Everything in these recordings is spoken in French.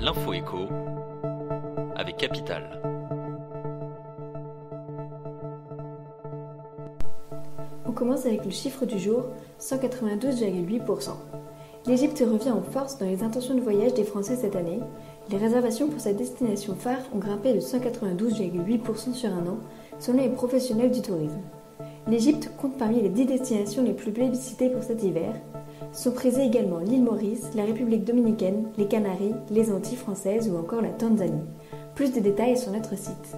l'info écho avec Capital. On commence avec le chiffre du jour, 192,8%. L'Égypte revient en force dans les intentions de voyage des Français cette année. Les réservations pour sa destination phare ont grimpé de 192,8% sur un an, selon les professionnels du tourisme. L'Égypte compte parmi les 10 destinations les plus plébiscitées pour cet hiver. Sont prisées également l'île Maurice, la République dominicaine, les Canaries, les Antilles françaises ou encore la Tanzanie. Plus de détails sur notre site.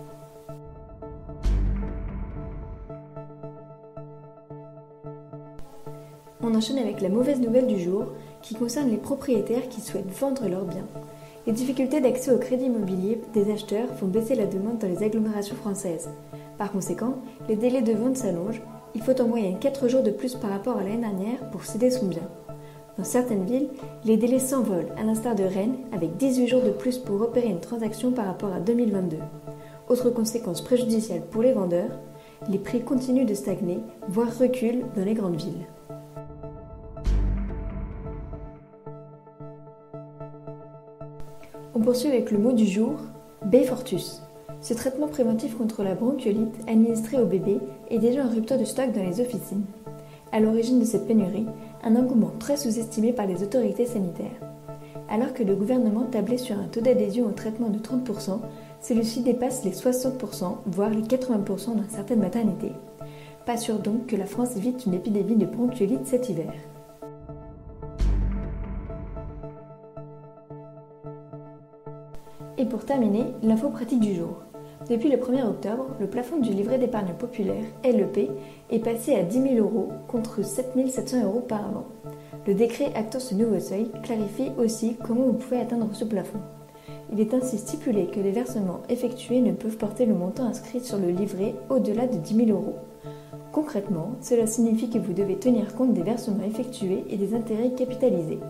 On enchaîne avec la mauvaise nouvelle du jour qui concerne les propriétaires qui souhaitent vendre leurs biens. Les difficultés d'accès au crédit immobilier des acheteurs font baisser la demande dans les agglomérations françaises. Par conséquent, les délais de vente s'allongent. Il faut en moyenne 4 jours de plus par rapport à l'année dernière pour céder son bien. Dans certaines villes, les délais s'envolent, à l'instar de Rennes, avec 18 jours de plus pour opérer une transaction par rapport à 2022. Autre conséquence préjudiciable pour les vendeurs, les prix continuent de stagner, voire reculent dans les grandes villes. On poursuit avec le mot du jour, Beyfortus. Ce traitement préventif contre la bronchiolite administré aux bébés est déjà en rupture de stock dans les officines. À l'origine de cette pénurie, un engouement très sous-estimé par les autorités sanitaires. Alors que le gouvernement tablait sur un taux d'adhésion au traitement de 30%, celui-ci dépasse les 60%, voire les 80% dans certaines maternités. Pas sûr donc que la France évite une épidémie de bronchiolite cet hiver. Et pour terminer, l'info pratique du jour. Depuis le 1er octobre, le plafond du livret d'épargne populaire, LEP, est passé à 10 000 € contre 7 700 € par an. Le décret actant ce nouveau seuil clarifie aussi comment vous pouvez atteindre ce plafond. Il est ainsi stipulé que les versements effectués ne peuvent porter le montant inscrit sur le livret au-delà de 10 000 €. Concrètement, cela signifie que vous devez tenir compte des versements effectués et des intérêts capitalisés.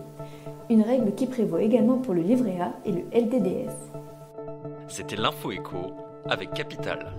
Une règle qui prévoit également pour le livret A et le LDDS. C'était l'info écho avec Capital.